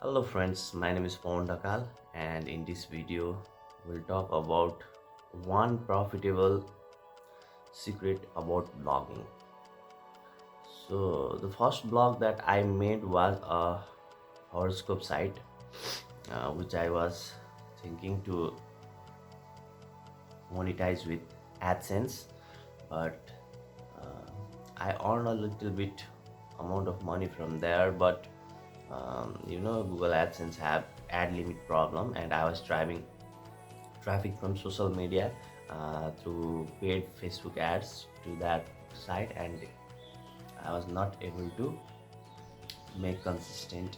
Hello friends, my name is Pawan Dakal and in this video we'll talk about one profitable secret about blogging. So the first blog that I made was a horoscope site which I was thinking to monetize with AdSense, but uh, I earn a little bit amount of money from there, but Google AdSense have ad limit problem and I was driving traffic from social media through paid Facebook ads to that site, and I was not able to make consistent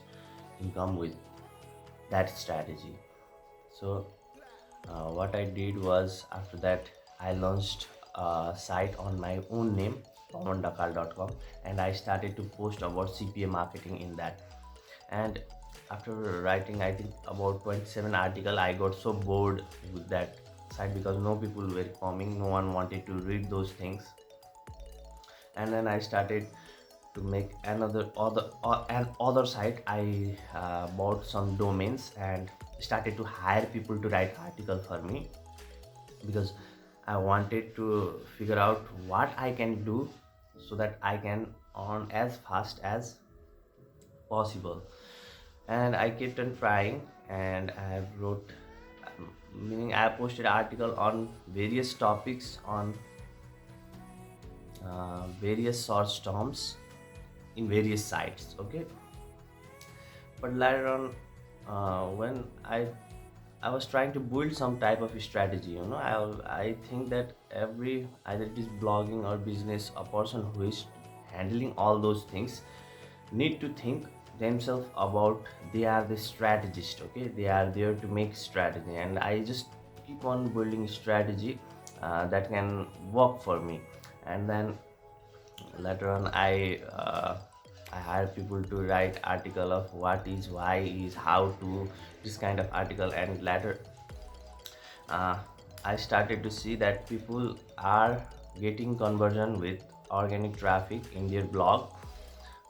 income with that strategy. So what I did was, after that I launched a site on my own name, pawandakal.com, and I started to post about CPA marketing in that. And after writing, I think, about 27 article, I got so bored with that site because no people were coming, no one wanted to read those things. And then I started to make an other site. I bought some domains and started to hire people to write article for me, because I wanted to figure out what I can do so that I can earn as fast as possible. And I kept on trying, and I wrote, meaning I posted article on various topics on various search terms in various sites. Okay, but later on, when I was trying to build some type of strategy. I think that every, either it is blogging or business, a person who is handling all those things need to think themselves about, they are the strategist. Okay, they are there to make strategy, and I just keep on building strategy that can work for me. And then later on, I hire people to write article of what is, why is, how to, this kind of article. And later uh, I started to see that people are getting conversion with organic traffic in their blog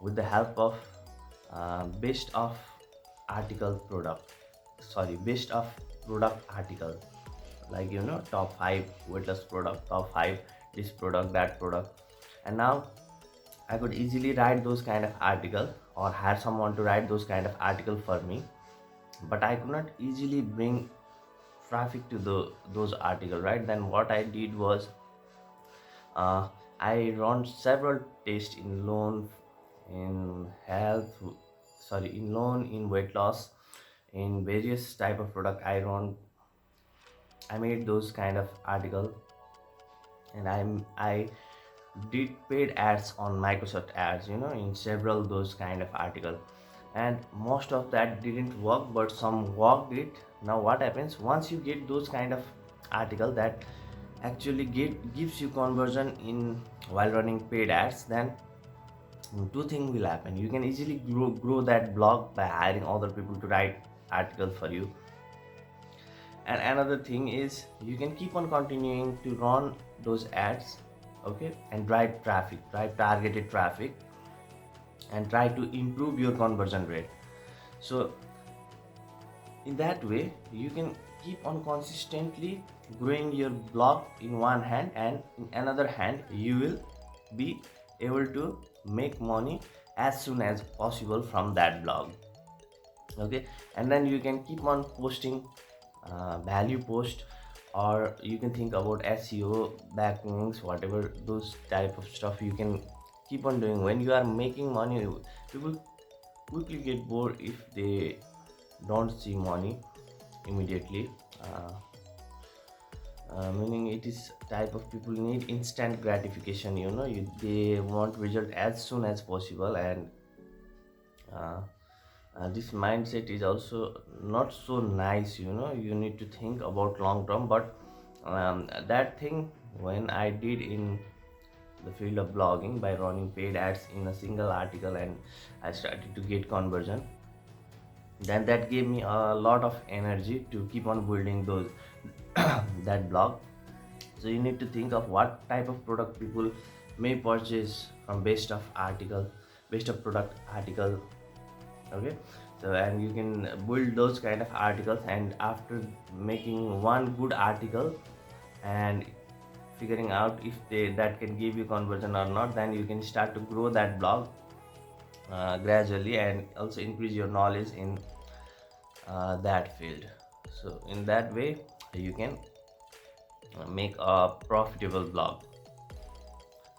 with the help of best of article product, sorry, best of product article, like top 5 weight loss product, top 5 this product, that product. And now I could easily write those kind of article or hire someone to write those kind of article for me, but I could not easily bring traffic to those article, right? Then what I did was, uh, I run several tests in loan, in health, sorry, in loan, in weight loss, in various type of product. I made those kind of article, and I did paid ads on Microsoft ads, in several those kind of article. And most of that didn't work, but some worked it. Now what happens once you get those kind of article that actually gives you conversion in while running paid ads, then two things will happen. You can easily grow that blog by hiring other people to write article for you. And another thing is, you can keep on continuing to run those ads, okay, and drive targeted traffic, and try to improve your conversion rate. So in that way you can keep on consistently growing your blog in one hand, and in another hand you will be able to make money as soon as possible from that blog. Okay, and then you can keep on posting value post, or you can think about SEO, backlinks, whatever those type of stuff you can keep on doing. When you are making money, people quickly get bored if they don't see money immediately. Meaning it is type of people need instant gratification. They want result as soon as possible, and uh, this mindset is also not so nice. You need to think about long term. But that thing, when I did in the field of blogging by running paid ads in a single article, and I started to get conversion, then that gave me a lot of energy to keep on building those that blog. So you need to think of what type of product people may purchase from best of product article, Okay, so and you can build those kind of articles, and after making one good article and figuring out if that can give you conversion or not, then you can start to grow that blog gradually, and also increase your knowledge in that field. So in that way you can make a profitable blog.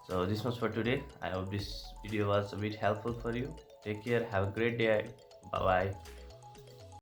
So this was for today. I hope this video was a bit helpful for you. Take care, have a great day. Bye bye.